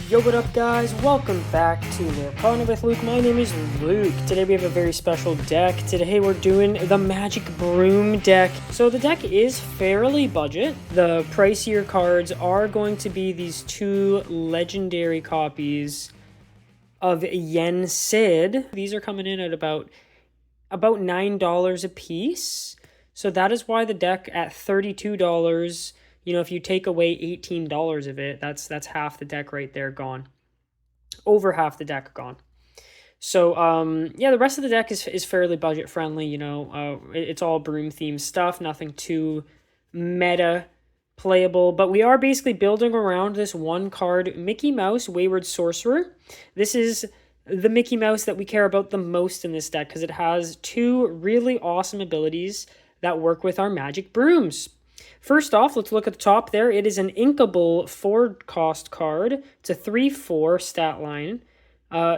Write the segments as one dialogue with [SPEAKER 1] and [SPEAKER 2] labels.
[SPEAKER 1] Yo, what up guys? Welcome back to Lorcana with Luke. My name is Luke. Today we have a very special deck. Today we're doing the Magic Broom deck. So the deck is fairly budget. The pricier cards are going to be these two legendary copies of Yen Sid. These are coming in at about $9 a piece. So that is why the deck at $32, you know, if you take away $18 of it, that's half the deck right there gone. Over half the deck gone. So, yeah, the rest of the deck is fairly budget friendly, you know. It's all Broom themed stuff, nothing too meta playable. But we are basically building around this one card, Mickey Mouse Wayward Sorcerer. This is the Mickey Mouse that we care about the most in this deck because it has two really awesome abilities that work with our Magic Brooms. First off, let's look at the top there. It is an inkable 4-cost card. It's a 3/4 stat line.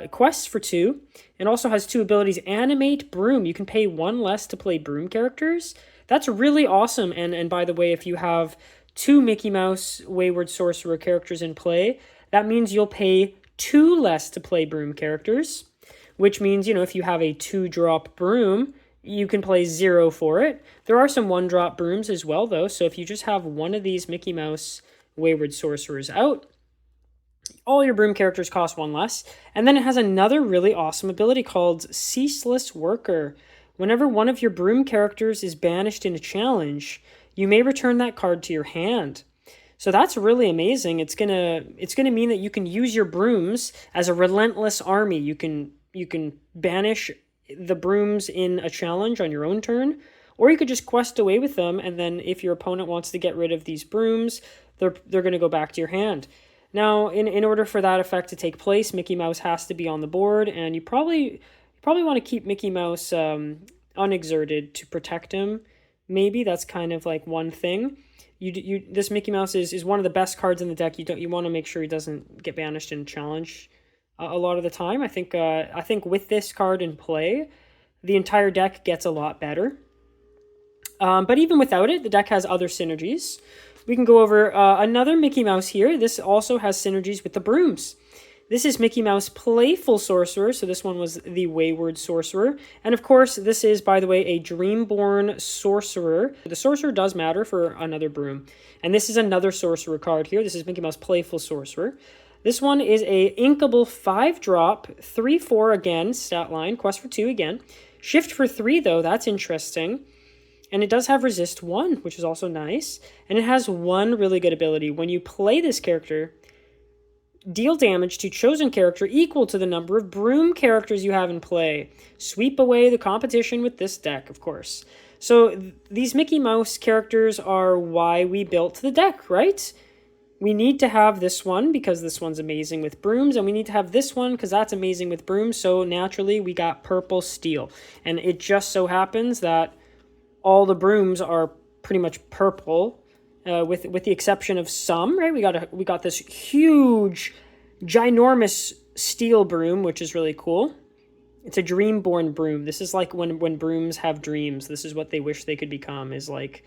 [SPEAKER 1] Quests for 2. It also has 2 abilities. Animate Broom. You can pay 1 less to play Broom characters. That's really awesome. And by the way, if you have 2 Mickey Mouse Wayward Sorcerer characters in play, that means you'll pay 2 less to play Broom characters. Which means, you know, if you have a 2-drop Broom, you can play 0 for it. There are some 1-drop Brooms as well, though. So if you just have one of these Mickey Mouse Wayward Sorcerers out, all your Broom characters cost 1 less. And then it has another really awesome ability called Ceaseless Worker. Whenever one of your Broom characters is banished in a challenge, you may return that card to your hand. So that's really amazing. It's gonna mean that you can use your Brooms as a relentless army. You can banish the Brooms in a challenge on your own turn, or you could just quest away with them, and then if your opponent wants to get rid of these Brooms, they're going to go back to your hand. Now, in order for that effect to take place, Mickey Mouse has to be on the board, and you probably want to keep Mickey Mouse unexerted to protect him. Maybe that's kind of like one thing. This Mickey Mouse is one of the best cards in the deck. You want to make sure he doesn't get banished in a challenge a lot of the time. I think with this card in play, the entire deck gets a lot better. But even without it, the deck has other synergies. We can go over another Mickey Mouse here. This also has synergies with the Brooms. This is Mickey Mouse Playful Sorcerer, so this one was the Wayward Sorcerer. And of course, this is, by the way, a Dreamborn Sorcerer. The Sorcerer does matter for another Broom. And this is another Sorcerer card here. This is Mickey Mouse Playful Sorcerer. This one is a inkable 5-drop, 3/4 again, stat line, quest for 2 again. Shift for 3, though, that's interesting. And it does have resist 1, which is also nice. And it has one really good ability. When you play this character, deal damage to chosen character equal to the number of Broom characters you have in play. Sweep away the competition with this deck, of course. So these Mickey Mouse characters are why we built the deck, right? We need to have this one because this one's amazing with Brooms, and we need to have this one because that's amazing with Brooms, so naturally we got Purple Steel. And it just so happens that all the Brooms are pretty much purple, with the exception of some, right? We got this huge, ginormous Steel Broom, which is really cool. It's a Dreamborn Broom. This is like when Brooms have dreams. This is what they wish they could become, is like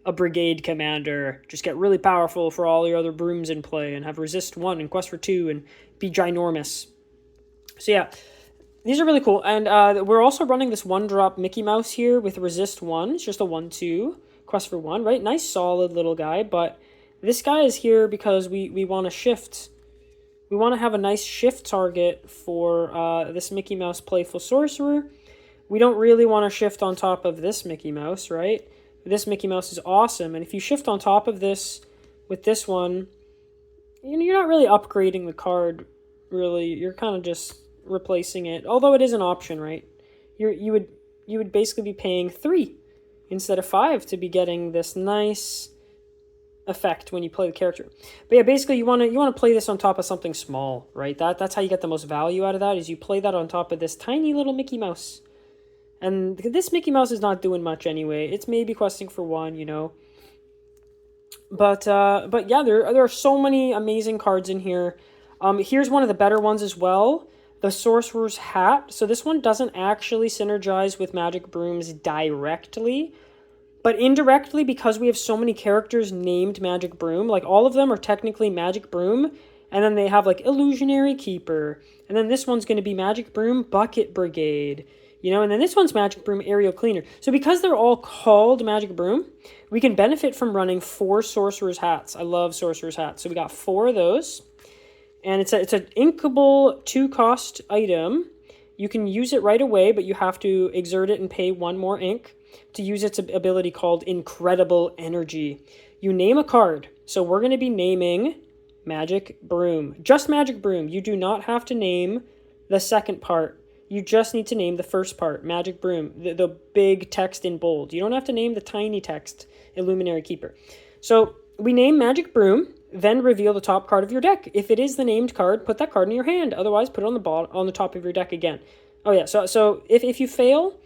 [SPEAKER 1] a brigade commander, just get really powerful for all your other Brooms in play and have resist 1 and quest for 2 and be ginormous. So yeah, these are really cool. And we're also running this 1-drop Mickey Mouse here with resist 1. It's just a 1/2, quest for 1, right? Nice solid little guy, but this guy is here because we want to shift. We want to have a nice shift target for this Mickey Mouse Playful Sorcerer. We don't really want to shift on top of this Mickey Mouse, right? This Mickey Mouse is awesome, and if you shift on top of this with this one, you know, you're not really upgrading the card, really. You're kind of just replacing it, although it is an option, right? You would basically be paying 3 instead of 5 to be getting this nice effect when you play the character. But yeah, basically you want to play this on top of something small, right? That's how you get the most value out of that, is you play that on top of this tiny little Mickey Mouse. And this Mickey Mouse is not doing much anyway. It's maybe questing for 1, you know. But yeah, there are so many amazing cards in here. Here's one of the better ones as well. The Sorcerer's Hat. So this one doesn't actually synergize with Magic Brooms directly, but indirectly, because we have so many characters named Magic Broom, like all of them are technically Magic Broom, And then they have like Illusionary Keeper. And then this one's going to be Magic Broom Bucket Brigade. You know, and then this one's Magic Broom Aerial Cleaner. So because they're all called Magic Broom, we can benefit from running 4 Sorcerer's Hats. I love Sorcerer's Hats. So we got 4 of those. And it's an inkable 2-cost item. You can use it right away, but you have to exert it and pay 1 more ink to use its ability called Incredible Energy. You name a card. So we're going to be naming Magic Broom. Just Magic Broom. You do not have to name the second part. You just need to name the first part, Magic Broom, the big text in bold. You don't have to name the tiny text, Illusionary Keeper. So we name Magic Broom, then reveal the top card of your deck. If it is the named card, put that card in your hand. Otherwise, put it on the top of your deck again. Oh yeah, so if you fail,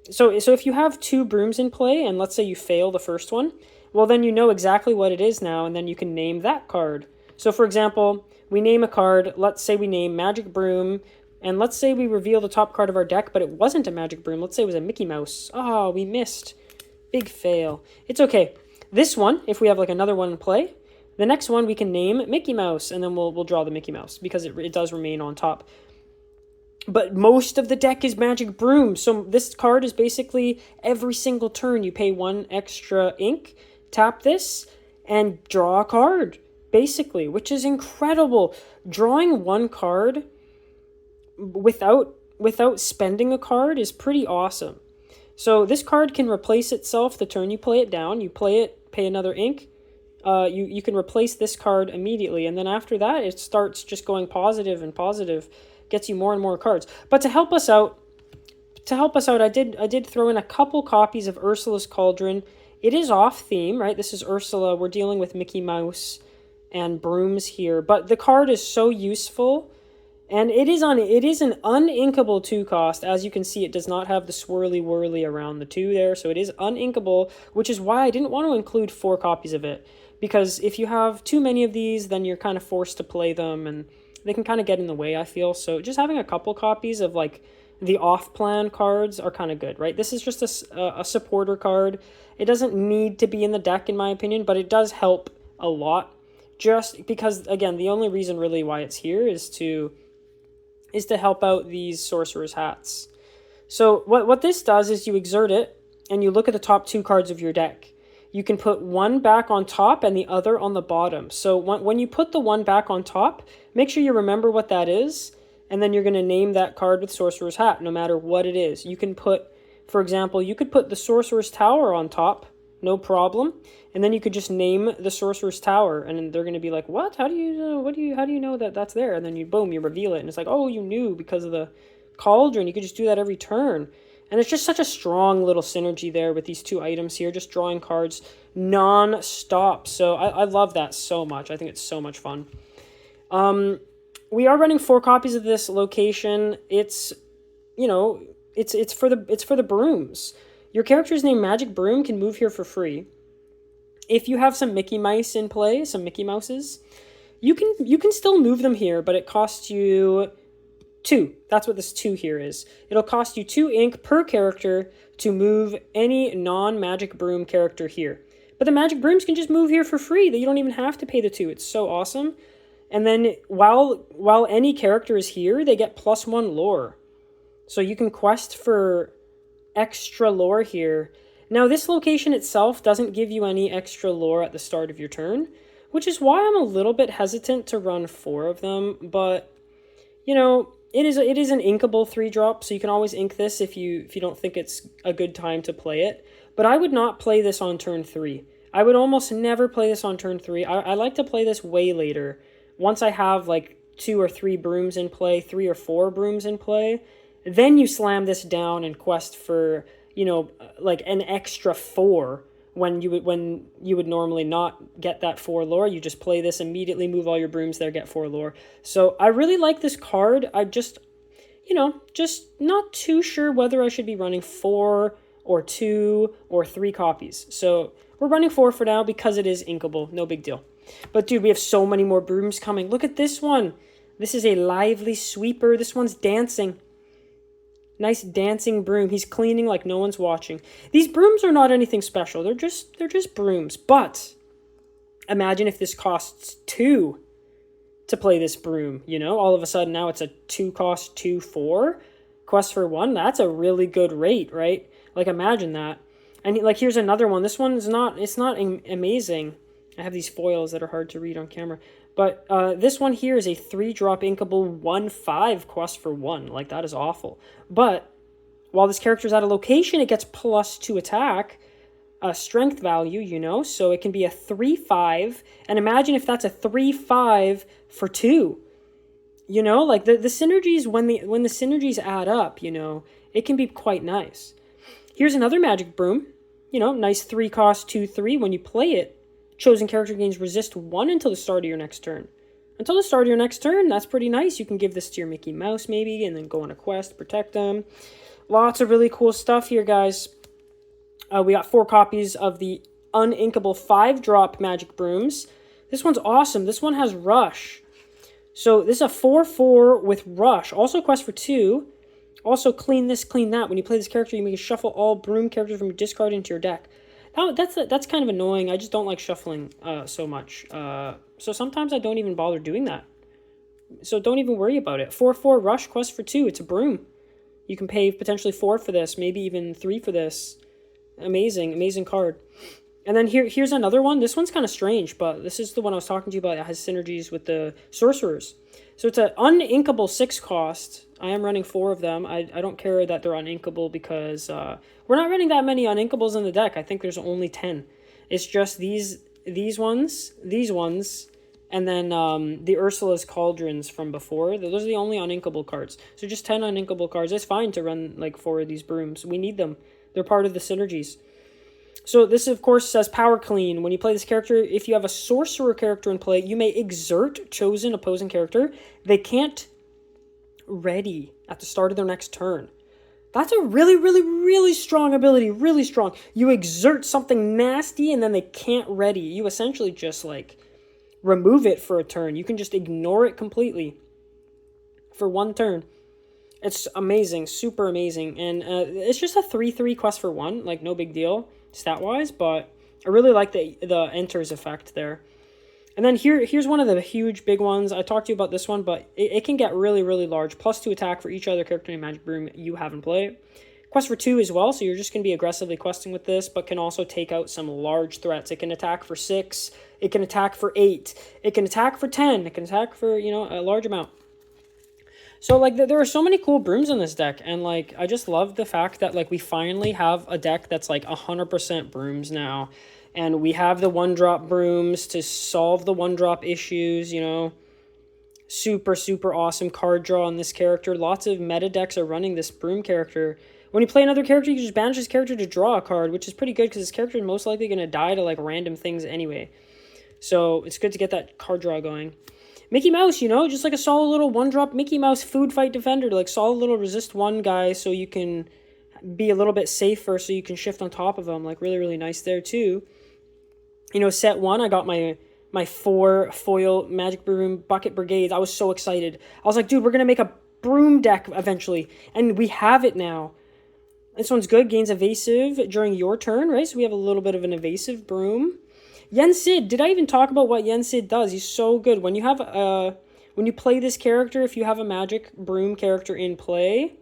[SPEAKER 1] so if you have 2 brooms in play, and let's say you fail the first one, well then you know exactly what it is now, and then you can name that card. So for example, we name a card, let's say we name Magic Broom, and let's say we reveal the top card of our deck, but it wasn't a Magic Broom. Let's say it was a Mickey Mouse. Oh, we missed. Big fail. It's okay. This one, if we have like another one in play, the next one we can name Mickey Mouse, and then we'll draw the Mickey Mouse because it does remain on top. But most of the deck is Magic Broom, so this card is basically every single turn you pay 1 extra ink, tap this, and draw a card, basically, which is incredible. Drawing 1 card without spending a card is pretty awesome. So this card can replace itself the turn you play it down. You play it, pay another ink. You can replace this card immediately, and then after that it starts just going positive and positive, gets you more and more cards. But to help us out, I did throw in a couple copies of Ursula's Cauldron. It is off theme, right? This is Ursula. We're dealing with Mickey Mouse and brooms here, but the card is so useful. And it is an uninkable 2-cost. As you can see, it does not have the swirly whirly around the 2 there, so it is uninkable, which is why I didn't want to include 4 copies of it. Because if you have too many of these, then you're kind of forced to play them, and they can kind of get in the way, I feel. So just having a couple copies of like the off-plan cards are kind of good, right? This is just a supporter card. It doesn't need to be in the deck, in my opinion, but it does help a lot. Just because, again, the only reason really why it's here is to help out these Sorcerer's Hats. So what this does is you exert it, and you look at the top 2 cards of your deck. You can put one back on top and the other on the bottom. So when you put the one back on top, make sure you remember what that is, and then you're going to name that card with Sorcerer's Hat, no matter what it is. You can put, for example, you could put the Sorcerer's Tower on top, no problem, and then you could just name the Sorcerer's Tower, and then they're going to be like, what? How do you know that that's there? And then you reveal it, and it's like, oh, you knew because of the Cauldron. You could just do that every turn. And it's just such a strong little synergy there with these 2 items here, just drawing cards non-stop. So I love that so much. I think it's so much fun. We are running 4 copies of this location. It's, you know, it's for the brooms. Your character's name Magic Broom can move here for free. If you have some Mickey Mouse in play, some Mickey Mouses, you can still move them here, but it costs you 2. That's what this 2 here is. It'll cost you 2 ink per character to move any non-Magic Broom character here. But the Magic Brooms can just move here for free. You don't even have to pay the 2. It's so awesome. And then while any character is here, they get +1 lore. So you can quest for extra lore here. Now, this location itself doesn't give you any extra lore at the start of your turn, which is why I'm a little bit hesitant to run 4 of them. But, you know, it is an inkable 3-drop, so you can always ink this if you don't think it's a good time to play it. But I would not play this on turn 3. I would almost never play this on turn 3. I like to play this way later. Once I have like 2 or 3 brooms in play, 3 or 4 brooms in play, then you slam this down and quest for, you know, like an extra 4 when you would normally not get that 4 lore. You just play this, immediately move all your brooms there, get 4 lore. So I really like this card. I just not too sure whether I should be running 4 or 2 or 3 copies. So we're running 4 for now because it is inkable. No big deal. But dude, we have so many more brooms coming. Look at this one. This is a lively sweeper. This one's dancing. Nice dancing broom. He's cleaning like no one's watching. These brooms are not anything special. They're just brooms. But imagine if this costs 2 to play this broom, you know? All of a sudden now it's a 2 cost 2 4 quest for 1. That's a really good rate, right? Like, imagine that. And like, here's another one. This one is not, it's not amazing. I have these foils that are hard to read on camera. But this one here is a 3-drop inkable 1/5 quest for 1. Like, that is awful. But while this character is at a location, it gets +2 attack, strength value, you know? So it can be a 3/5. And imagine if that's a 3/5 for 2. You know, like the synergies, when the synergies add up, you know, it can be quite nice. Here's another magic broom. You know, nice 3 cost 2 3. When you play it, chosen character gains resist 1 until the start of your next turn. Until the start of your next turn, that's pretty nice. You can give this to your Mickey Mouse maybe, and then go on a quest, protect them. Lots of really cool stuff here, guys. We got 4 copies of the uninkable 5-drop magic brooms. This one's awesome. This one has Rush. So this is a 4/4 with Rush. Also quest for 2. Also clean this, clean that. When you play this character, you may shuffle all broom characters from your discard into your deck. That's kind of annoying. I just don't like shuffling so much. So sometimes I don't even bother doing that. So don't even worry about it. 4/4 Rush, quest for 2. It's a broom. You can pay potentially 4 for this, maybe even 3 for this. Amazing, amazing card. And then here's another one. This one's kind of strange, but this is the one I was talking to you about. It has synergies with the sorcerers. So it's an uninkable 6 cost. I am running 4 of them. I don't care that they're uninkable because we're not running that many uninkables in the deck. I think there's only 10. It's just these ones, and then the Ursula's Cauldrons from before. Those are the only uninkable cards. So just 10 uninkable cards. It's fine to run like 4 of these brooms. We need them. They're part of the synergies. So this, of course, says Power Clean. When you play this character, if you have a sorcerer character in play, you may exert chosen opposing character. They can't ready at the start of their next turn. That's a really, really, really strong ability. Really strong. You exert something nasty and then they can't ready. You essentially just like remove it for a turn. You can just ignore it completely for 1 turn. It's amazing. Super amazing. And it's just a 3/3 quest for 1. Like, no big deal stat-wise, but I really like the enters effect there. And then here's one of the huge big ones. I talked to you about this one, but it can get really, really large. +2 attack for each other character in Magic Broom you have in play. Quest for 2 as well, so you're just going to be aggressively questing with this, but can also take out some large threats. It can attack for 6. It can attack for 8. It can attack for 10. It can attack for, you know, a large amount. So, like, there are so many cool brooms in this deck, and, like, I just love the fact that, like, we finally have a deck that's, like, 100% brooms now, and we have the 1-drop brooms to solve the 1-drop issues, you know. Super, super awesome card draw on this character. Lots of meta decks are running this broom character. When you play another character, you can just banish this character to draw a card, which is pretty good, because this character is most likely going to die to, like, random things anyway. So, it's good to get that card draw going. Mickey Mouse, you know, just like a solid little 1-drop Mickey Mouse food fight defender, like solid little resist 1 guy so you can be a little bit safer so you can shift on top of them. Like, really, really nice there too. You know, set 1, I got my 4 foil Magic Broom Bucket Brigades. I was so excited. I was like, dude, we're going to make a broom deck eventually. And we have it now. This one's good. Gains evasive during your turn, right? So we have a little bit of an evasive broom. Yen Sid, did I even talk about what Yen Sid does? He's so good. When you have when you play this character, if you have a Magic Broom character in play,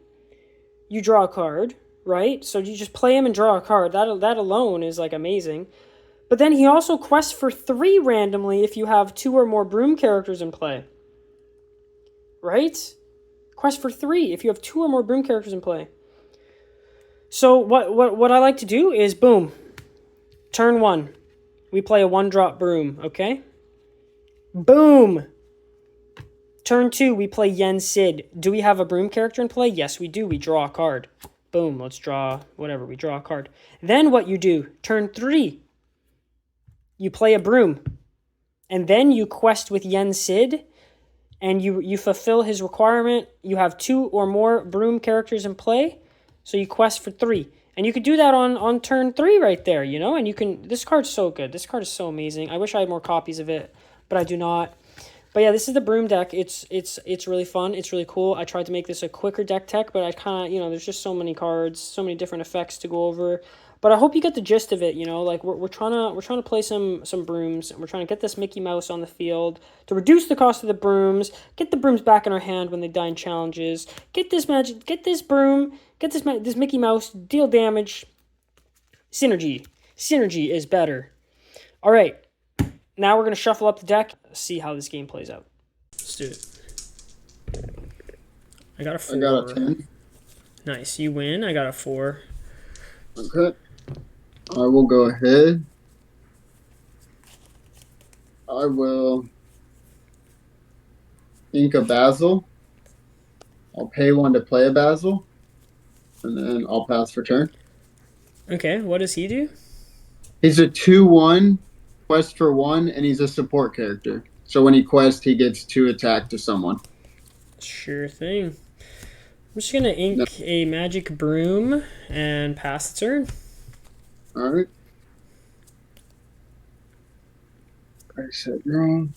[SPEAKER 1] you draw a card, right? So you just play him and draw a card. That alone is like amazing. But then he also quests for 3 randomly if you have 2 or more Broom characters in play. Right? Quest for 3 if you have 2 or more Broom characters in play. So what I like to do is, boom, turn 1. We play a 1-drop broom, okay? Boom! Turn 2, we play Yen Sid. Do we have a broom character in play? Yes, we do. We draw a card. Boom, let's draw whatever. We draw a card. Then what you do, turn 3, you play a broom. And then you quest with Yen Sid, and you fulfill his requirement. You have 2 or more broom characters in play, so you quest for 3. And you could do that on turn 3 right there, you know? And you can... This card's so good. This card is so amazing. I wish I had more copies of it, but I do not. But yeah, this is the broom deck. It's really fun. It's really cool. I tried to make this a quicker deck tech, but I kind of... You know, there's just so many cards, so many different effects to go over. But I hope you get the gist of it. You know, like we're trying to play some brooms, and we're trying to get this Mickey Mouse on the field to reduce the cost of the brooms, get the brooms back in our hand when they die in challenges, get this magic, get this broom, get this Mickey Mouse, deal damage. Synergy is better. All right, now we're gonna shuffle up the deck, see how this game plays out. Let's do it. I got a 4.
[SPEAKER 2] I got a 10.
[SPEAKER 1] Nice, you win. I got a 4.
[SPEAKER 2] Okay. I will go ahead. I will ink a Basil. I'll pay 1 to play a Basil. And then I'll pass for turn.
[SPEAKER 1] Okay, what does he do?
[SPEAKER 2] He's a 2/1, quest for 1, and he's a support character. So when he quests, he gets 2 attack to someone.
[SPEAKER 1] Sure thing. I'm just gonna ink a magic broom and pass the turn.
[SPEAKER 2] Alright. I said wrong.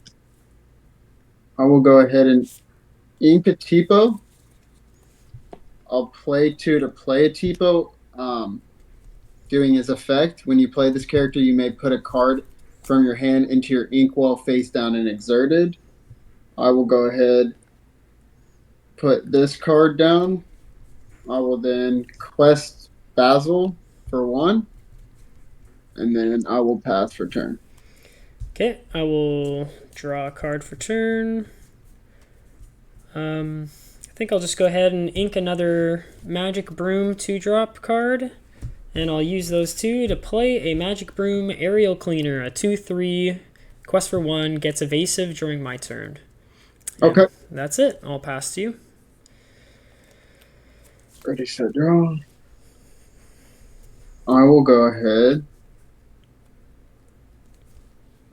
[SPEAKER 2] I will go ahead and ink a Tipo. I'll play 2 to play a Tipo. Doing his effect, when you play this character, you may put a card from your hand into your inkwell face down and exerted. I will go ahead, put this card down. I will then quest Basil for 1, and then I will pass for turn.
[SPEAKER 1] Okay, I will draw a card for turn. I think I'll just go ahead and ink another Magic Broom 2-drop card. And I'll use those 2 to play a Magic Broom Aerial Cleaner, a 2/3, quest for 1, gets evasive during my turn. And
[SPEAKER 2] okay.
[SPEAKER 1] That's it. I'll pass to you.
[SPEAKER 2] Ready, set, draw. I will go ahead.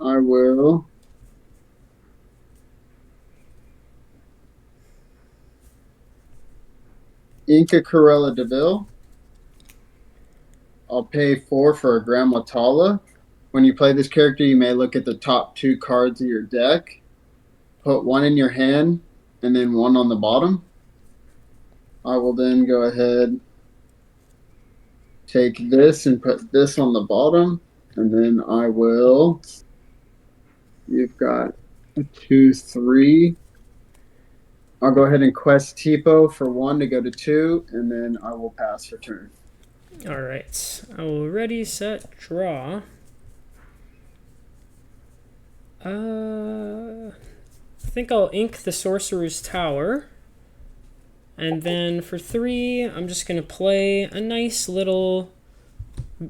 [SPEAKER 2] I will ink a Corella DeVille. I'll pay 4 for a Grandma Tala. When you play this character, you may look at the top 2 cards of your deck. Put 1 in your hand, and then 1 on the bottom. I will then go ahead, take this and put this on the bottom, and then I will. You've got a 2, 3. I'll go ahead and quest Tipo for 1 to go to 2, and then I will pass for turn.
[SPEAKER 1] All right. I will ready, set, draw. I think I'll ink the Sorcerer's Tower. And then for 3, I'm just going to play a nice little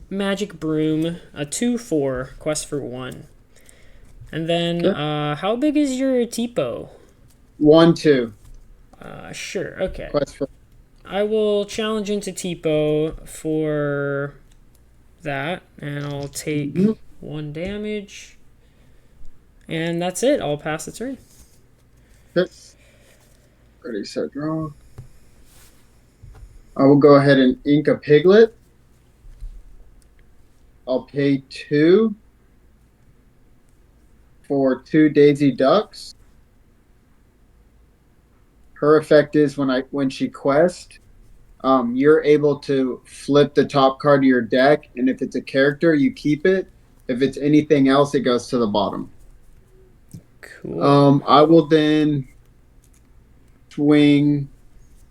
[SPEAKER 1] Magic Broom, a 2/4, quest for 1. And then,
[SPEAKER 2] okay.
[SPEAKER 1] How big is your Tipo?
[SPEAKER 2] 1, 2.
[SPEAKER 1] Sure, okay.
[SPEAKER 2] Quest for.
[SPEAKER 1] I will challenge into Tipo for that, and I'll take 1 damage. And that's it. I'll pass the turn.
[SPEAKER 2] Okay. Ready, set, draw. I will go ahead and ink a Piglet. I'll pay 2 for 2 Daisy Ducks. Her effect is when she quests, you're able to flip the top card of your deck, and if it's a character, you keep it. If it's anything else, it goes to the bottom.
[SPEAKER 1] Cool.
[SPEAKER 2] I will then swing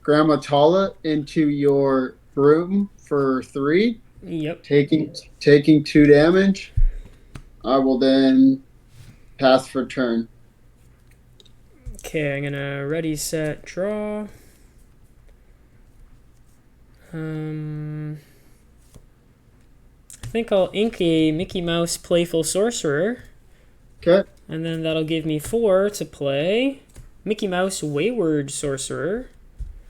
[SPEAKER 2] Grandma Tala into your broom for 3.
[SPEAKER 1] Yep.
[SPEAKER 2] Taking 2 damage. I will then pass for turn.
[SPEAKER 1] Okay, I'm gonna ready, set, draw. I think I'll ink a Mickey Mouse Playful Sorcerer.
[SPEAKER 2] Okay.
[SPEAKER 1] And then that'll give me 4 to play Mickey Mouse Wayward Sorcerer.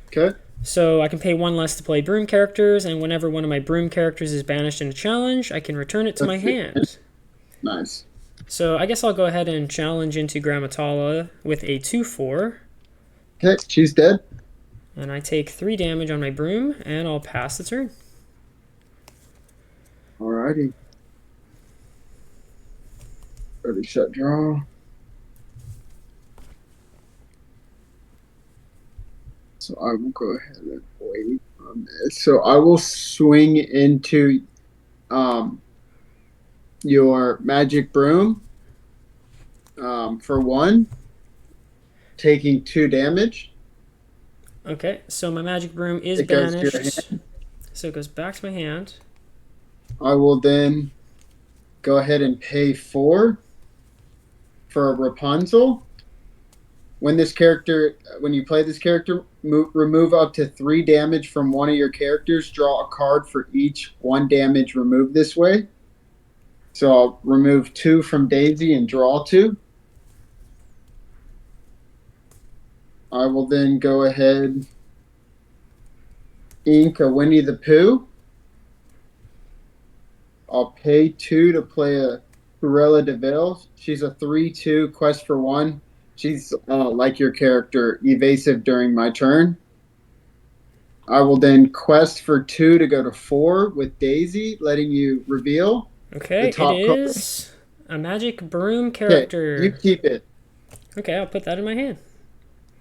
[SPEAKER 2] Okay.
[SPEAKER 1] So I can pay 1 less to play Broom characters, and whenever one of my Broom characters is banished in a challenge, I can return it to my hand.
[SPEAKER 2] Nice.
[SPEAKER 1] So I guess I'll go ahead and challenge into Grammatala with a 2/4.
[SPEAKER 2] Okay, she's dead.
[SPEAKER 1] And I take 3 damage on my Broom, and I'll pass the turn.
[SPEAKER 2] Alrighty. Ready, set, draw. So I will go ahead and wait on this. So I will swing into um, your magic broom for one, taking 2 damage.
[SPEAKER 1] Okay, so my magic broom is
[SPEAKER 2] It goes to your
[SPEAKER 1] banished.
[SPEAKER 2] hand.
[SPEAKER 1] So it goes back to my hand.
[SPEAKER 2] I will then go ahead and pay 4 for a Rapunzel. When you play this character, remove up to 3 damage from one of your characters. Draw a card for each 1 damage removed this way. So I'll remove 2 from Daisy and draw 2. I will then go ahead, ink a Winnie the Pooh. I'll pay 2 to play a Cruella de Vil. She's a 3/2 quest for 1. She's like your character, evasive during my turn. I will then quest for 2 to go to 4 with Daisy, letting you reveal the
[SPEAKER 1] Okay, it
[SPEAKER 2] top card.
[SPEAKER 1] is a magic broom
[SPEAKER 2] Okay, you
[SPEAKER 1] character.
[SPEAKER 2] keep it.
[SPEAKER 1] Okay, I'll put that in my hand.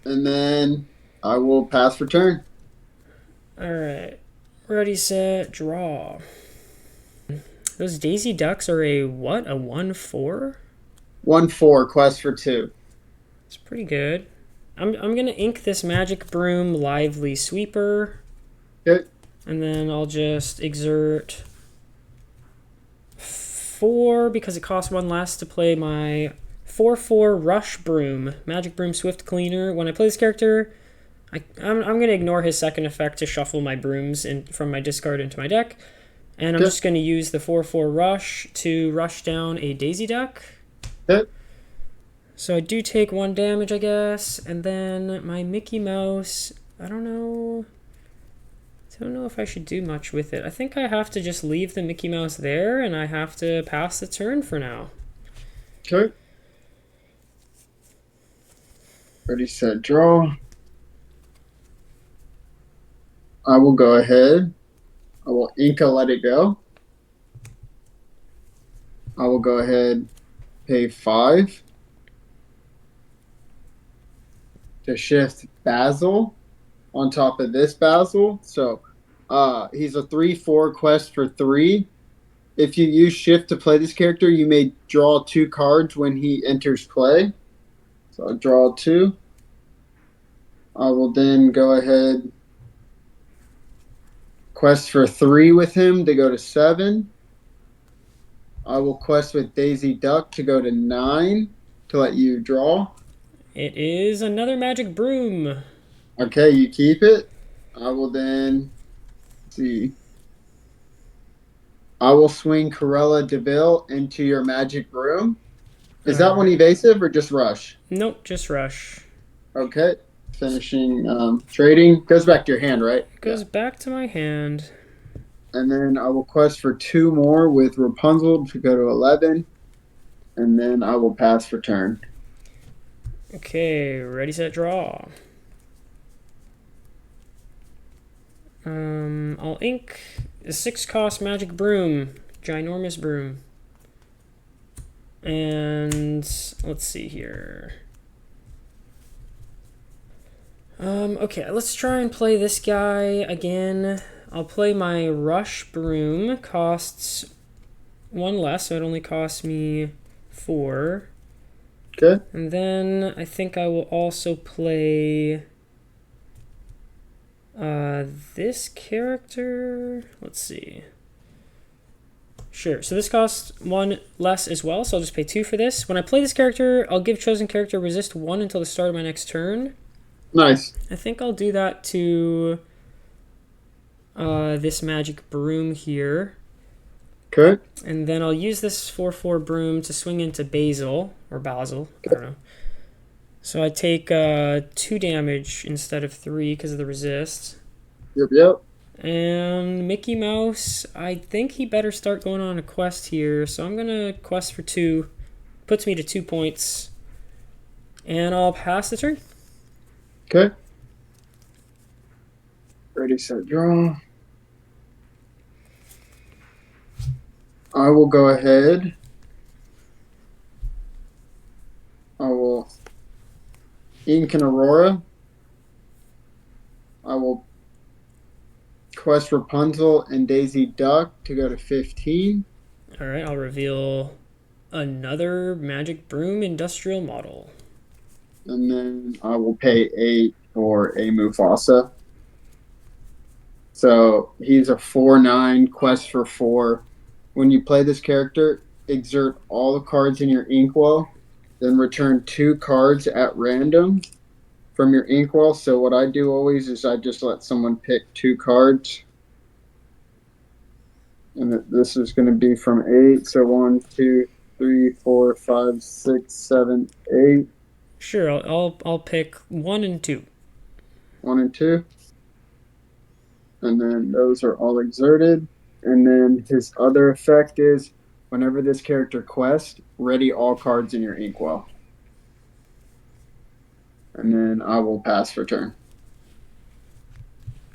[SPEAKER 2] And then I will pass for turn.
[SPEAKER 1] Alright. Ready, set, draw. Those Daisy Ducks are a what? A 1/4?
[SPEAKER 2] 1/4 quest for 2.
[SPEAKER 1] It's pretty good. I'm gonna ink this magic broom lively sweeper.
[SPEAKER 2] Okay.
[SPEAKER 1] And then I'll just exert 4 because it costs 1 less to play my 4/4 rush broom. Magic broom swift cleaner. When I play this character, I'm going to ignore his second effect to shuffle my brooms from my discard into my deck. And I'm just going to use the 4/4 rush to rush down a Daisy Duck.
[SPEAKER 2] Okay.
[SPEAKER 1] So I do take 1 damage, I guess. And then my Mickey Mouse, I don't know if I should do much with it. I think I have to just leave the Mickey Mouse there, and I have to pass the turn for now.
[SPEAKER 2] Okay. Ready, set, draw. I will go ahead. I will Inca let it go. I will go ahead, pay 5 to shift Basil on top of this Basil. So he's a 3/4 quest for 3. If you use shift to play this character, you may draw 2 cards when he enters play. So I'll draw 2. I will then go ahead, quest for 3 with him to go to 7. I will quest with Daisy Duck to go to 9 to let you draw.
[SPEAKER 1] It is another magic broom.
[SPEAKER 2] Okay, you keep it. I will then see. I will swing Corella DeVille into your magic broom. Is that one evasive or just rush?
[SPEAKER 1] Nope, just rush.
[SPEAKER 2] Okay. Finishing trading. Goes back to your hand, right?
[SPEAKER 1] It goes back to my hand.
[SPEAKER 2] And then I will quest for 2 more with Rapunzel to go to 11. And then I will pass for turn.
[SPEAKER 1] Okay, ready, set, draw. I'll ink a 6-cost magic broom. Ginormous broom. And let's see here. Okay, let's try and play this guy again. I'll play my rush broom. Costs 1 less, so it only costs me 4.
[SPEAKER 2] Okay.
[SPEAKER 1] And then I think I will also play this character. Let's see. Sure, so this costs 1 less as well, so I'll just pay 2 for this. When I play this character, I'll give chosen character resist 1 until the start of my next turn.
[SPEAKER 2] Nice.
[SPEAKER 1] I think I'll do that to this magic broom here.
[SPEAKER 2] Okay.
[SPEAKER 1] And then I'll use this 4/4 broom to swing into Basil, or Basil, I don't know. So I take 2 damage instead of 3 because of the resist.
[SPEAKER 2] Yep.
[SPEAKER 1] And Mickey Mouse, I think he better start going on a quest here. So I'm going to quest for 2. Puts me to 2 points. And I'll pass the turn.
[SPEAKER 2] Okay. Ready, set, draw. I will go ahead. I will ink an Aurora. I will Quest Rapunzel and Daisy Duck to go to 15.
[SPEAKER 1] All right, I'll reveal another Magic Broom industrial model.
[SPEAKER 2] And then I will pay 8 for a Mufasa. So he's a 4/9 quest for 4. When you play this character, exert all the cards in your inkwell, then return 2 cards at random from your inkwell. So what I do always is I just let someone pick 2 cards. And this is going to be from 8. So 1, 2, 3, 4, 5, 6, 7, 8.
[SPEAKER 1] Sure, I'll pick 1 and 2.
[SPEAKER 2] 1 and 2. And then those are all exerted. And then his other effect is whenever this character quests, ready all cards in your inkwell. And then I will pass for turn.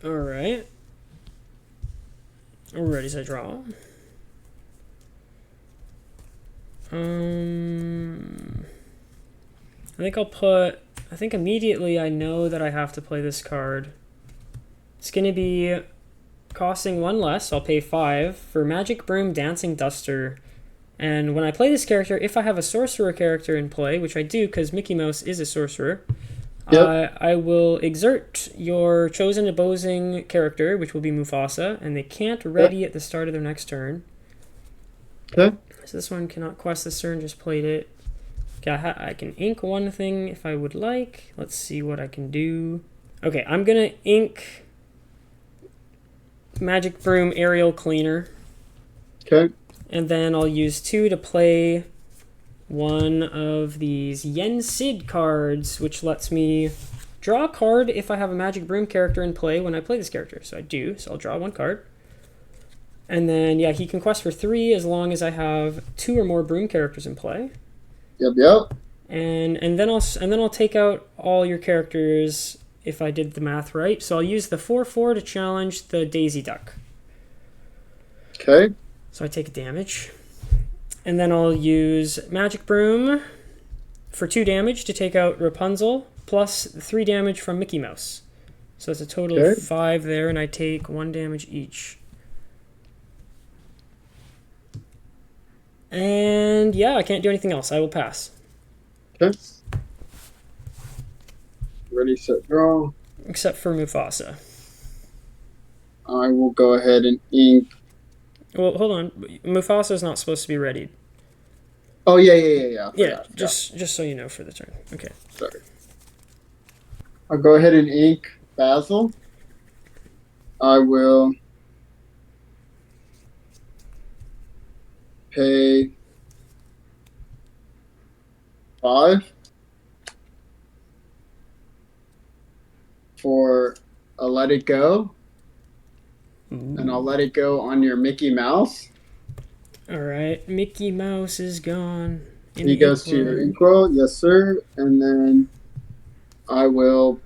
[SPEAKER 1] All right. Ready to draw. I think immediately I know that I have to play this card. It's going to be costing 1 less. I'll pay 5 for Magic Broom Dancing Duster. And when I play this character, if I have a sorcerer character in play, which I do because Mickey Mouse is a sorcerer,
[SPEAKER 2] Yep.
[SPEAKER 1] I will exert your chosen opposing character, which will be Mufasa, and they can't ready at the start of their next turn.
[SPEAKER 2] Okay.
[SPEAKER 1] So this one cannot quest this turn, just played it. Okay, I can ink one thing if I would like. Let's see what I can do. Okay, I'm going to ink Magic Broom Aerial Cleaner.
[SPEAKER 2] Okay.
[SPEAKER 1] And then I'll use 2 to play one of these Yen Sid cards, which lets me draw a card if I have a Magic Broom character in play when I play this character. So I do, so I'll draw 1 card. And then, yeah, he can quest for 3 as long as I have 2 or more Broom characters in play.
[SPEAKER 2] Yep.
[SPEAKER 1] And then I'll take out all your characters if I did the math right. So I'll use the 4/4 to challenge the Daisy Duck.
[SPEAKER 2] Okay.
[SPEAKER 1] So I take damage. And then I'll use Magic Broom for 2 damage to take out Rapunzel, plus 3 damage from Mickey Mouse. So that's a total of 5 there, and I take 1 damage each. And yeah, I can't do anything else. I will pass.
[SPEAKER 2] Okay. Ready, set, draw.
[SPEAKER 1] Except for Mufasa.
[SPEAKER 2] I will go ahead and ink.
[SPEAKER 1] Well, hold on. Mufasa's not supposed to be readied.
[SPEAKER 2] Oh, yeah.
[SPEAKER 1] Yeah, just so you know for the turn. Okay.
[SPEAKER 2] Sorry. I'll go ahead and ink Basil. I will pay 5 for a Let It Go.
[SPEAKER 1] Ooh.
[SPEAKER 2] And I'll let it go on your Mickey Mouse.
[SPEAKER 1] All right, Mickey Mouse is gone.
[SPEAKER 2] He goes to your inkwell, yes, sir. And then I will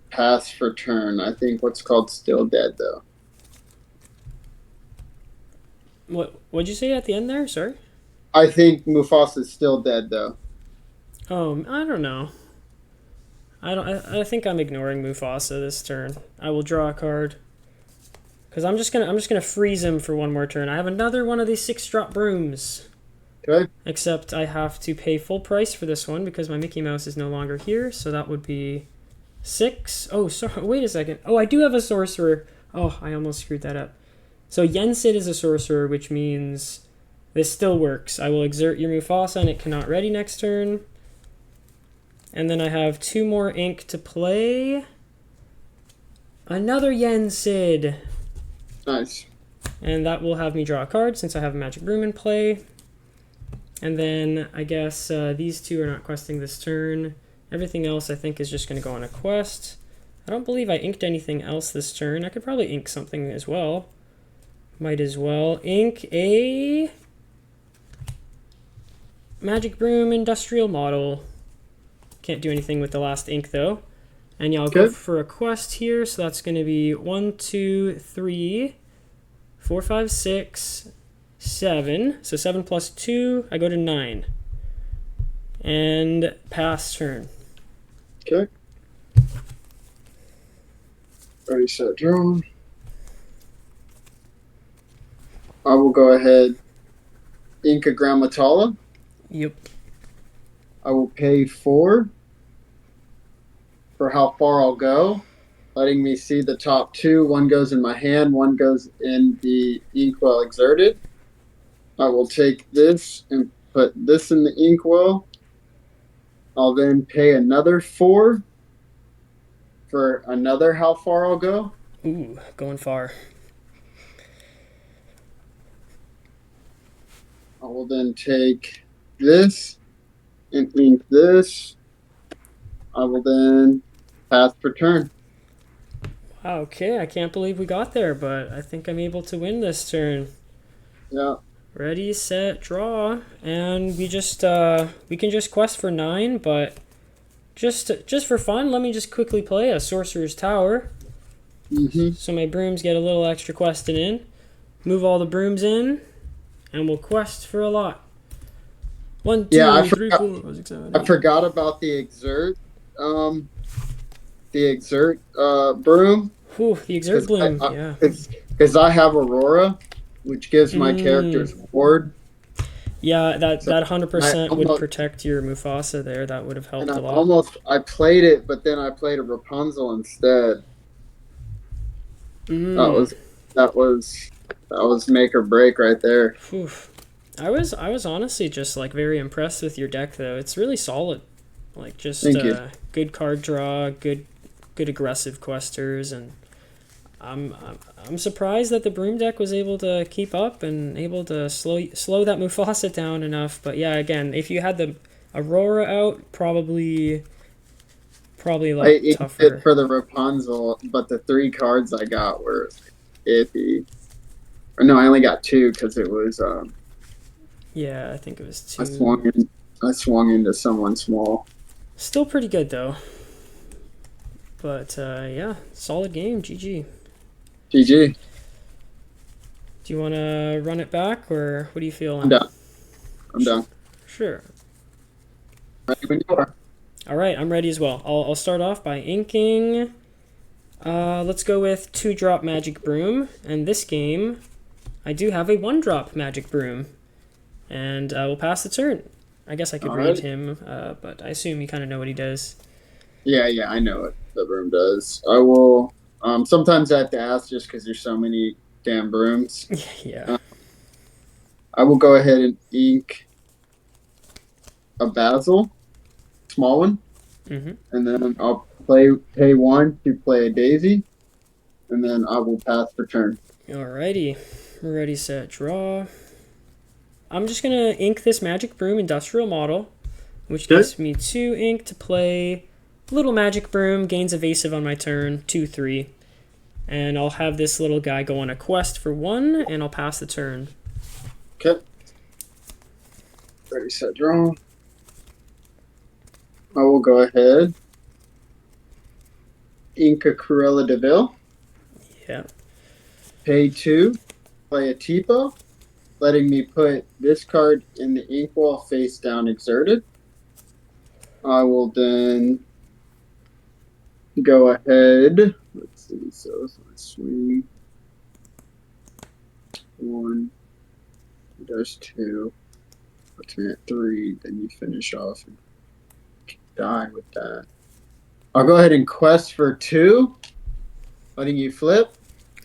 [SPEAKER 2] pass for turn. I think what's called Still Dead, though.
[SPEAKER 1] What'd you say at the end there? Sorry.
[SPEAKER 2] I think Mufasa's still dead, though.
[SPEAKER 1] Oh, I don't know. I think I'm ignoring Mufasa this turn. I will draw a card. Because I'm just gonna freeze him for 1 more turn. I have another one of these 6-drop brooms.
[SPEAKER 2] Okay.
[SPEAKER 1] Except I have to pay full price for this one because my Mickey Mouse is no longer here. So that would be 6. Oh, sorry. Wait a second. Oh, I do have a sorcerer. Oh, I almost screwed that up. So Yen Sid is a sorcerer, which means this still works. I will exert your Mufasa and it cannot ready next turn. And then I have 2 more ink to play. Another Yen Sid.
[SPEAKER 2] Nice.
[SPEAKER 1] And that will have me draw a card since I have a Magic Broom in play. And then I guess these 2 are not questing this turn. Everything else I think is just going to go on a quest. I don't believe I inked anything else this turn. I could probably ink something as well. Might as well ink a Magic Broom industrial model. Can't do anything with the last ink though. And yeah, I'll go for a quest here. So that's going to be 1, 2, 3, 4, 5, 6, 7. So 7 plus 2, I go to 9. And pass turn.
[SPEAKER 2] Okay. Ready, set, draw. I will go ahead, Inca Grammatala.
[SPEAKER 1] Yep.
[SPEAKER 2] I will pay 4 for how far I'll go, letting me see the top two. One goes in my hand, one goes in the inkwell exerted. I will take this and put this in the inkwell. I'll then pay another 4 for another how far I'll go.
[SPEAKER 1] Ooh, going far.
[SPEAKER 2] I will then take this and ink this. I will then pass per turn.
[SPEAKER 1] Okay, I can't believe we got there, but I think I'm able to win this turn.
[SPEAKER 2] Yeah.
[SPEAKER 1] Ready, set, draw, and we can just quest for 9, but just for fun, let me just quickly play a Sorcerer's Tower.
[SPEAKER 2] Mm-hmm.
[SPEAKER 1] So my brooms get a little extra questing in. Move all the brooms in, and we'll quest for a lot. 1, 2,
[SPEAKER 2] Yeah,
[SPEAKER 1] 3, 4, 5, 6, 7,
[SPEAKER 2] I
[SPEAKER 1] 8.
[SPEAKER 2] forgot about the exert broom.
[SPEAKER 1] Whew, the Exert Bloom, yeah.
[SPEAKER 2] Because I have Aurora, which gives my characters ward.
[SPEAKER 1] Yeah, that
[SPEAKER 2] So
[SPEAKER 1] that
[SPEAKER 2] I
[SPEAKER 1] 100% would
[SPEAKER 2] almost
[SPEAKER 1] protect your Mufasa there. That would have
[SPEAKER 2] and
[SPEAKER 1] helped
[SPEAKER 2] I
[SPEAKER 1] a lot.
[SPEAKER 2] almost I played it, but then I played a Rapunzel instead. That
[SPEAKER 1] Mm.
[SPEAKER 2] was that was that was make or break right there.
[SPEAKER 1] Whew. I was honestly just like very impressed with your deck though. It's really solid. Like just
[SPEAKER 2] Thank you.
[SPEAKER 1] good card draw, good aggressive questers, and I'm surprised that the Broom deck was able to keep up and able to slow that Mufasa down enough. But yeah, again, if you had the Aurora out, probably a
[SPEAKER 2] I
[SPEAKER 1] lot
[SPEAKER 2] inked it
[SPEAKER 1] tougher.
[SPEAKER 2] for the Rapunzel, but the 3 cards I got were iffy. Or no, I only got 2 because it was
[SPEAKER 1] Yeah, I think it was
[SPEAKER 2] I
[SPEAKER 1] two.
[SPEAKER 2] swung in, I swung into someone small.
[SPEAKER 1] Still pretty good though. But yeah, solid game. GG.
[SPEAKER 2] GG.
[SPEAKER 1] Do you want to run it back, or what are you
[SPEAKER 2] I'm
[SPEAKER 1] feeling?
[SPEAKER 2] done. I'm done.
[SPEAKER 1] Sure.
[SPEAKER 2] Ready when you are.
[SPEAKER 1] All right, I'm ready as well. I'll start off by inking. Let's go with 2-drop Magic Broom. And this game, I do have a 1-drop Magic Broom. And we'll pass the turn. I guess I could
[SPEAKER 2] All
[SPEAKER 1] read
[SPEAKER 2] right.
[SPEAKER 1] him, but I assume you kind of know what he does.
[SPEAKER 2] Yeah, I know what the broom does. I will. Sometimes I have to ask just because there's so many damn brooms.
[SPEAKER 1] Yeah.
[SPEAKER 2] Uh, I will go ahead and ink a basil, small one,
[SPEAKER 1] Mm-hmm.
[SPEAKER 2] and then I'll pay 1 to play a daisy, and then I will pass for turn.
[SPEAKER 1] Alrighty. Ready, set, draw. I'm just going to ink this Magic Broom Industrial Model, which
[SPEAKER 2] Okay.
[SPEAKER 1] gives me 2 ink to play Little Magic Broom, gains evasive on my turn, 2, 3. And I'll have this little guy go on a quest for 1, and I'll pass the turn.
[SPEAKER 2] Okay. Ready, set, draw. I will go ahead. Ink a Cruella de Vil.
[SPEAKER 1] Yeah.
[SPEAKER 2] Pay 2. Play a Tipo, letting me put this card in the inkwell face down exerted. I will then go ahead. Let's see. So if I swing 1, he does 2, puts me at 3, then you finish off and die with that. I'll go ahead and quest for 2, letting you flip.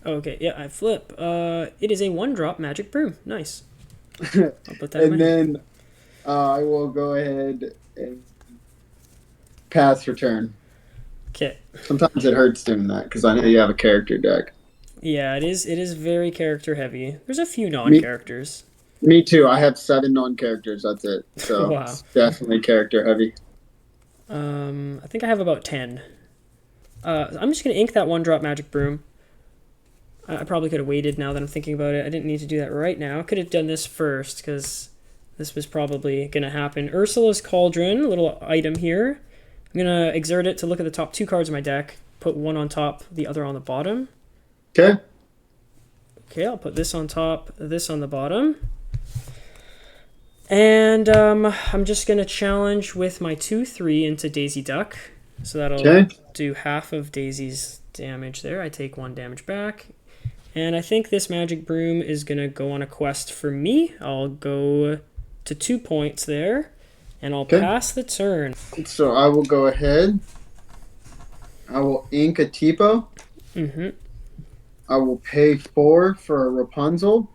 [SPEAKER 1] Okay, yeah, I flip. It is a 1-drop Magic Broom. Nice. I'll put that in my
[SPEAKER 2] And
[SPEAKER 1] hand.
[SPEAKER 2] then I will go ahead and pass for turn.
[SPEAKER 1] Okay.
[SPEAKER 2] Sometimes it hurts doing that because I know you have a character deck.
[SPEAKER 1] Yeah, it is very character heavy. There's a few
[SPEAKER 2] Me,
[SPEAKER 1] non-characters.
[SPEAKER 2] me too. I have 7 non-characters. That's it. So
[SPEAKER 1] Wow.
[SPEAKER 2] it's definitely character heavy.
[SPEAKER 1] I think I have about 10. I'm just going to ink that 1-drop Magic Broom. I probably could have waited now that I'm thinking about it. I didn't need to do that right now. I could have done this first because this was probably going to happen. Ursula's Cauldron, a little item here. I'm going to exert it to look at the top 2 cards of my deck. Put one on top, the other on the bottom.
[SPEAKER 2] Okay.
[SPEAKER 1] Okay, I'll put this on top, this on the bottom. And I'm just going to challenge with my 2/3 into Daisy Duck. So that'll
[SPEAKER 2] Okay.
[SPEAKER 1] do half of Daisy's damage there. I take 1 damage back. And I think this magic broom is going to go on a quest for me. I'll go to 2 points there, and I'll pass the turn.
[SPEAKER 2] So I will go ahead. I will ink a Tipo.
[SPEAKER 1] Mm-hmm.
[SPEAKER 2] I will pay 4 for a Rapunzel,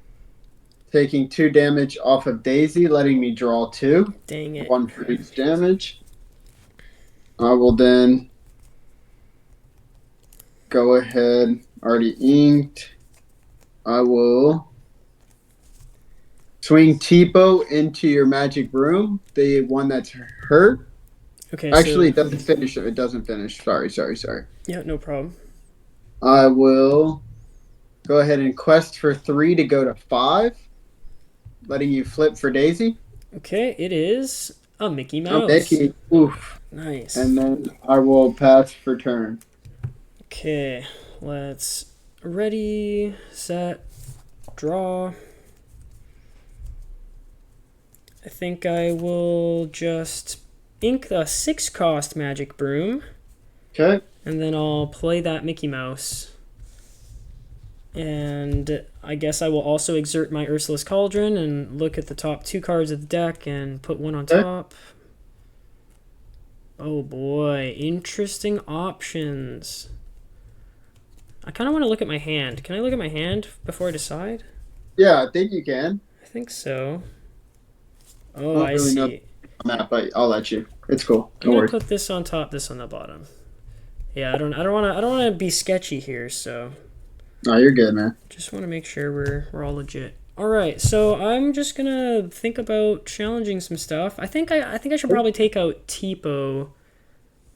[SPEAKER 2] taking 2 damage off of Daisy, letting me draw 2.
[SPEAKER 1] Dang it.
[SPEAKER 2] 1 for each damage. I will then go ahead. Already inked. I will swing Tipo into your magic broom, the one that's hurt.
[SPEAKER 1] Okay,
[SPEAKER 2] Actually,
[SPEAKER 1] so...
[SPEAKER 2] it doesn't finish. It doesn't finish. Sorry.
[SPEAKER 1] Yeah, no problem.
[SPEAKER 2] I will go ahead and quest for 3 to go to 5, letting you flip for Daisy.
[SPEAKER 1] Okay, it is a Mickey
[SPEAKER 2] I'm
[SPEAKER 1] Mouse.
[SPEAKER 2] making oof.
[SPEAKER 1] Nice.
[SPEAKER 2] And then I will pass for turn.
[SPEAKER 1] Okay, let's ready, set, draw. I think I will just ink the 6-cost magic broom.
[SPEAKER 2] Okay.
[SPEAKER 1] And then I'll play that Mickey Mouse. And I guess I will also exert my Ursula's Cauldron and look at the top 2 cards of the deck and put one on top. Oh boy, interesting options. I kind of want to look at my hand. Can I look at my hand before I decide?
[SPEAKER 2] Yeah, I think you can.
[SPEAKER 1] I think so. Oh,
[SPEAKER 2] I don't
[SPEAKER 1] I
[SPEAKER 2] really know
[SPEAKER 1] see.
[SPEAKER 2] on that, but I'll let you. It's cool.
[SPEAKER 1] I'm
[SPEAKER 2] Don't
[SPEAKER 1] gonna
[SPEAKER 2] worry.
[SPEAKER 1] put this on top, this on the bottom. Yeah, I don't wanna be sketchy here, so
[SPEAKER 2] No, you're good, man.
[SPEAKER 1] just want to make sure we're all legit. All right, so I'm just gonna think about challenging some stuff. I think I should probably take out Tipo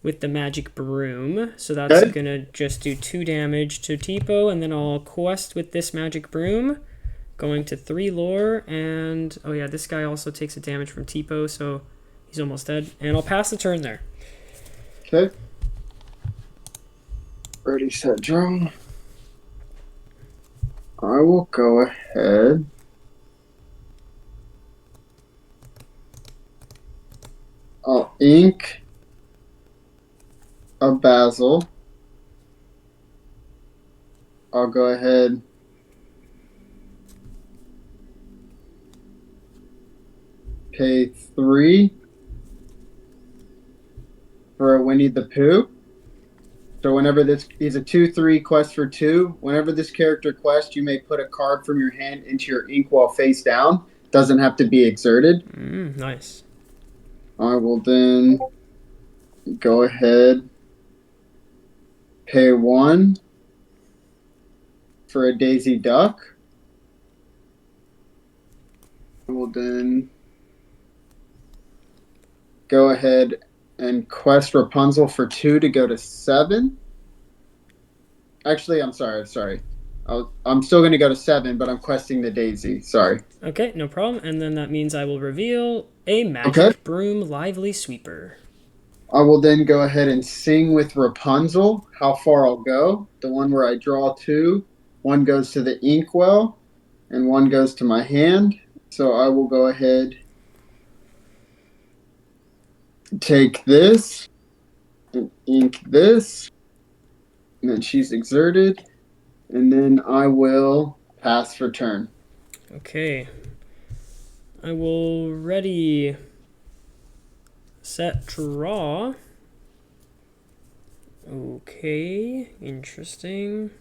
[SPEAKER 1] with the magic broom. So that's
[SPEAKER 2] Okay.
[SPEAKER 1] gonna just do 2 damage to Tipo, and then I'll quest with this magic broom, going to 3 lore, and oh yeah, this guy also takes a damage from Tipo, so he's almost dead. And I'll pass the turn there.
[SPEAKER 2] Okay. Ready, set, draw. I will go ahead. I'll ink a Basil. I'll go ahead. Pay 3 for a Winnie the Pooh. So whenever he's a 2/3 quest for 2. Whenever this character quests, you may put a card from your hand into your inkwell face down. Doesn't have to be exerted.
[SPEAKER 1] Nice.
[SPEAKER 2] I will then go ahead, pay 1 for a Daisy Duck. I will then go ahead and quest Rapunzel for 2 to go to 7. Actually, I'm sorry. I'm still going to go to 7, but I'm questing the Daisy. Sorry.
[SPEAKER 1] Okay, no problem. And then that means I will reveal a magic
[SPEAKER 2] Okay.
[SPEAKER 1] broom lively sweeper.
[SPEAKER 2] I will then go ahead and sing with Rapunzel how far I'll go. The one where I draw 2. One goes to the inkwell, and one goes to my hand. So I will go ahead, take this, and ink this. And then she's exerted. And then I will pass for turn.
[SPEAKER 1] Okay. I will ready, set, draw. Okay, interesting.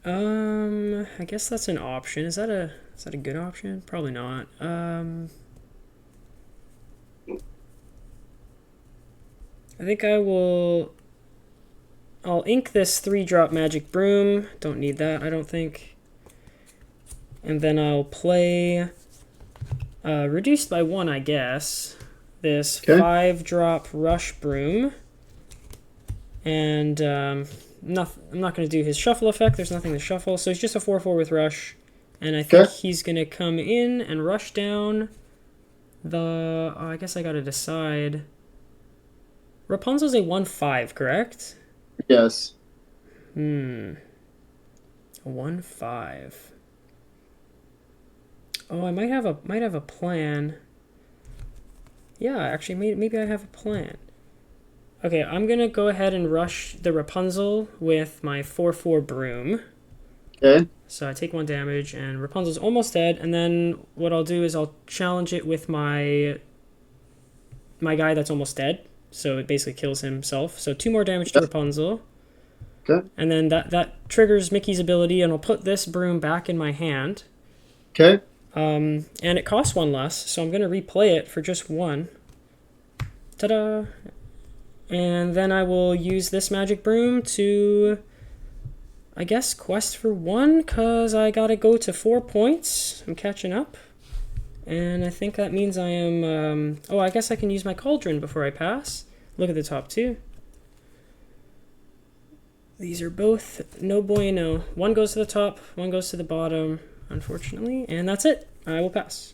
[SPEAKER 1] I guess that's an option. Is that a good option? Probably not. I think I'll ink this 3-drop magic broom. Don't need that, I don't think. And then I'll play reduced by 1, I guess. This 5-drop rush broom. And I'm not going to do his shuffle effect. There's nothing to shuffle. So it's just a 4/4 with rush. And I think he's going to come in and rush down the... Oh, I guess I got to decide. Rapunzel's a 1/5, correct?
[SPEAKER 2] Yes.
[SPEAKER 1] A 1/5. Oh, I might have a plan. Yeah, actually, maybe I have a plan. Okay, I'm gonna go ahead and rush the Rapunzel with my 4/4 broom.
[SPEAKER 2] Okay.
[SPEAKER 1] So I take 1 damage, and Rapunzel's almost dead. And then what I'll do is I'll challenge it with my guy that's almost dead. So it basically kills himself. So 2 more damage to
[SPEAKER 2] Yep.
[SPEAKER 1] Rapunzel.
[SPEAKER 2] Okay.
[SPEAKER 1] And then that triggers Mickey's ability, and I'll put this broom back in my hand.
[SPEAKER 2] Okay.
[SPEAKER 1] And it costs 1 less, so I'm going to replay it for just 1. Ta-da! And then I will use this magic broom to, I guess, quest for 1, because I got to go to 4 points. I'm catching up. And I think that means I am... oh, I guess I can use my cauldron before I pass. Look at the top 2. These are both no bueno. 1 goes to the top, 1 goes to the bottom, unfortunately. And that's it. I will pass.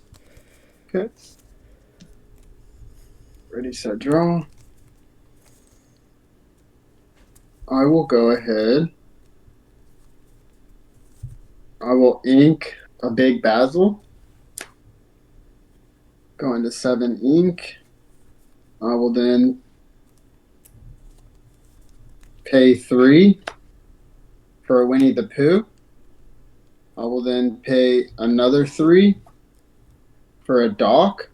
[SPEAKER 2] Okay. Ready, set, draw. I will go ahead. I will ink a big basil. Go into 7 ink. I will then pay 3 for a Winnie the Pooh. I will then pay another 3 for a Doc.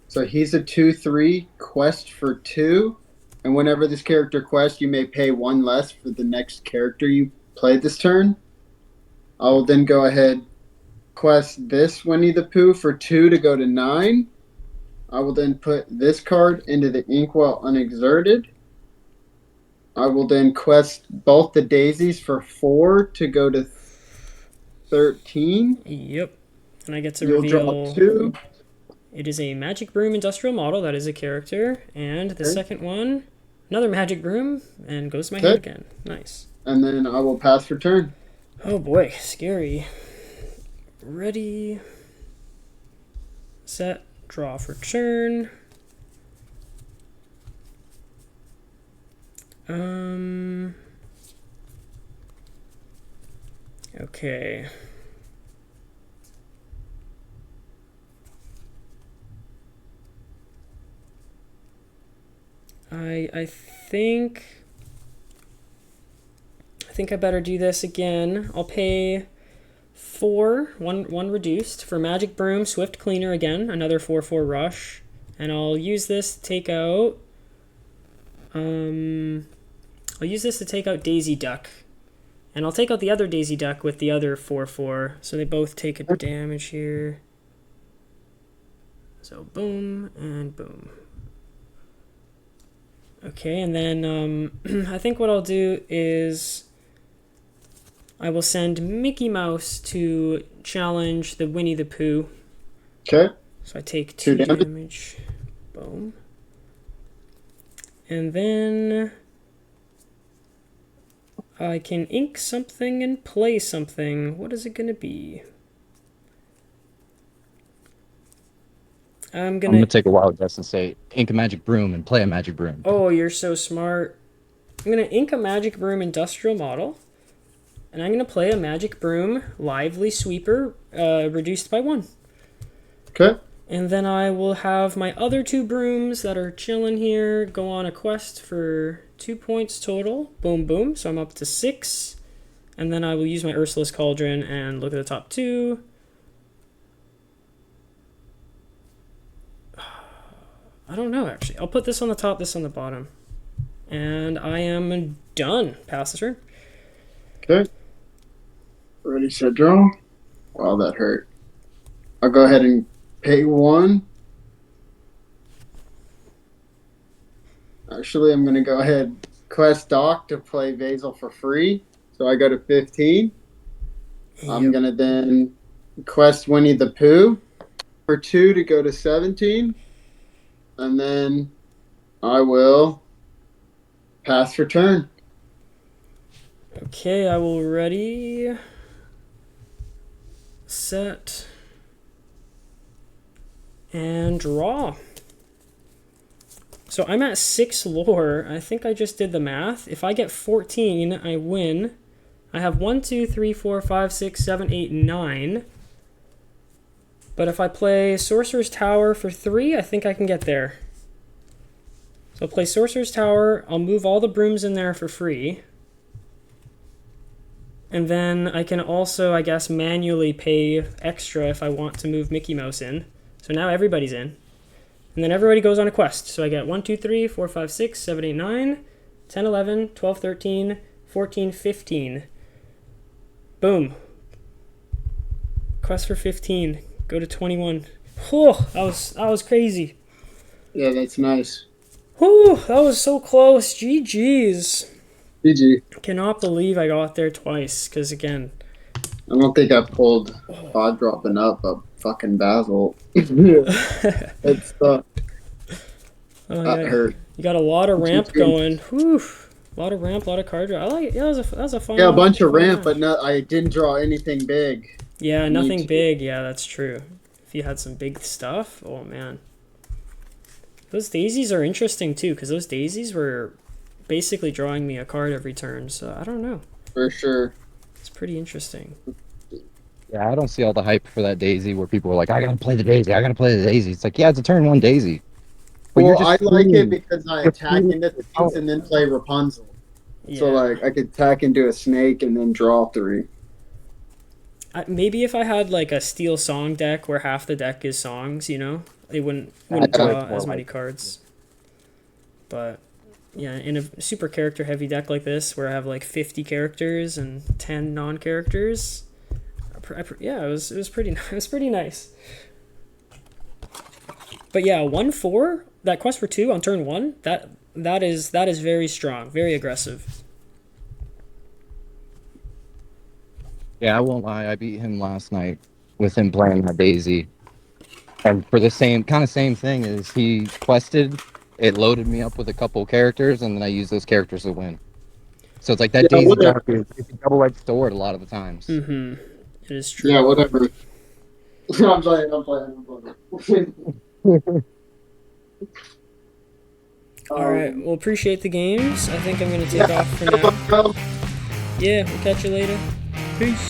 [SPEAKER 2] So he's a 2/3 quest for 2. And whenever this character quests, you may pay 1 less for the next character you play this turn. I will then go ahead, quest this Winnie the Pooh for 2 to go to 9. I will then put this card into the Inkwell Unexerted. I will then quest both the daisies for 4 to go to 13.
[SPEAKER 1] Yep. And I get to
[SPEAKER 2] You'll draw
[SPEAKER 1] reveal...
[SPEAKER 2] 2.
[SPEAKER 1] It is a Magic Broom Industrial Model. That is a character. And the
[SPEAKER 2] Okay.
[SPEAKER 1] second one, another Magic Broom, and goes to my
[SPEAKER 2] Okay.
[SPEAKER 1] hand again. Nice.
[SPEAKER 2] And then I will pass for turn.
[SPEAKER 1] Oh boy, scary. Ready, set, draw for turn. Okay. I think I better do this again. I'll pay 4, one reduced for Magic Broom, Swift Cleaner again, another 4/4 rush, and I'll use this to take out. I'll use this to take out Daisy Duck, and I'll take out the other Daisy Duck with the other 4/4, so they both take a damage here. So boom and boom. Okay, and then I think what I'll do is I will send Mickey Mouse to challenge the Winnie the Pooh.
[SPEAKER 2] Okay.
[SPEAKER 1] So I take
[SPEAKER 2] 2
[SPEAKER 1] 2
[SPEAKER 2] damage.
[SPEAKER 1] damage. Boom. And then I can ink something and play something. What is it going to be? I'm
[SPEAKER 3] gonna
[SPEAKER 1] gonna
[SPEAKER 3] take a wild guess and say ink a magic broom and play a magic broom.
[SPEAKER 1] Oh, you're so smart. I'm gonna ink a Magic Broom Industrial Model, and I'm gonna play a Magic Broom Lively Sweeper, reduced by 1.
[SPEAKER 2] Okay.
[SPEAKER 1] And then I will have my other 2 brooms that are chilling here go on a quest for 2 points total. Boom, boom. So I'm up to 6. And then I will use my Ursula's Cauldron and look at the top 2. I don't know, actually. I'll put this on the top, this on the bottom. And I am done. Pass the turn.
[SPEAKER 2] Okay. Ready, set, draw. Wow, that hurt. I'll go ahead and pay 1. Actually, I'm going to go ahead quest Doc to play Basil for free. So I go to 15. I'm going to then quest Winnie the Pooh for 2 to go to 17. And then I will pass for turn.
[SPEAKER 1] Okay, I will ready, set, and draw. So I'm at 6 lore. I think I just did the math. If I get 14, I win. I have 1, 2, 3, 4, 5, 6, 7, 8, 9. But if I play Sorcerer's Tower for 3, I think I can get there. So I'll play Sorcerer's Tower. I'll move all the brooms in there for free. And then I can also, I guess, manually pay extra if I want to move Mickey Mouse in. So now everybody's in. And then everybody goes on a quest. So I get 1, 2, 3, 4, 5, 6, 7, 8, 9, 10, 11, 12, 13, 14, 15. Boom. Quest for 15. Go to 21. Whew, that was crazy.
[SPEAKER 2] Yeah, that's nice.
[SPEAKER 1] Whew, that was so close. GG's.
[SPEAKER 2] GG.
[SPEAKER 1] Cannot believe I got there twice. Because again,
[SPEAKER 2] I don't think I pulled pod dropping up a fucking Basil. It's
[SPEAKER 1] oh,
[SPEAKER 2] that
[SPEAKER 1] yeah,
[SPEAKER 2] hurt.
[SPEAKER 1] you got a lot of ramp going. Whew. A lot of ramp, a lot of card draw. I like it. Yeah, that was a fun.
[SPEAKER 2] Yeah, a bunch of
[SPEAKER 1] fun
[SPEAKER 2] ramp,
[SPEAKER 1] match.
[SPEAKER 2] but no, I didn't draw anything big.
[SPEAKER 1] Yeah,
[SPEAKER 2] Me
[SPEAKER 1] nothing
[SPEAKER 2] too.
[SPEAKER 1] big. Yeah, that's true. If you had some big stuff, oh man. Those daisies are interesting too, because those daisies were basically drawing me a card every turn. So I don't know.
[SPEAKER 2] For sure.
[SPEAKER 1] It's pretty interesting.
[SPEAKER 3] Yeah, I don't see all the hype for that daisy where people are like, I gotta play the daisy, I gotta play the daisy. It's like, yeah, it's a turn 1 daisy. But
[SPEAKER 2] Well, I like it
[SPEAKER 3] feeding-
[SPEAKER 2] because I
[SPEAKER 3] you're
[SPEAKER 2] attack
[SPEAKER 3] feeding-
[SPEAKER 2] into things and then play Rapunzel.
[SPEAKER 1] Yeah.
[SPEAKER 2] So, like, I could attack into a snake and then draw 3.
[SPEAKER 1] Maybe if I had like a steel song deck where half the deck is songs, you know, it wouldn't
[SPEAKER 3] I
[SPEAKER 1] draw
[SPEAKER 3] like
[SPEAKER 1] as
[SPEAKER 3] more
[SPEAKER 1] many
[SPEAKER 3] like-
[SPEAKER 1] cards. But yeah, in a super character heavy deck like this, where I have like 50 characters and 10 non-characters, yeah, it was pretty it was pretty nice. But yeah, 1/4 that quest for 2 on turn 1 that is very strong, very aggressive.
[SPEAKER 3] Yeah, I won't lie. I beat him last night with him playing that daisy. And for the same thing is he quested, it loaded me up with a couple characters, and then I used those characters to win. So it's like that
[SPEAKER 2] Yeah,
[SPEAKER 3] daisy
[SPEAKER 2] whatever.
[SPEAKER 3] deck is a double-edged sword a lot of the times.
[SPEAKER 1] Mm-hmm. It is true.
[SPEAKER 2] Yeah, whatever. I'm playing.
[SPEAKER 1] All right. Well, appreciate the games. I think I'm gonna take off for now.
[SPEAKER 2] Bro.
[SPEAKER 1] Yeah, we'll catch you later. Peace.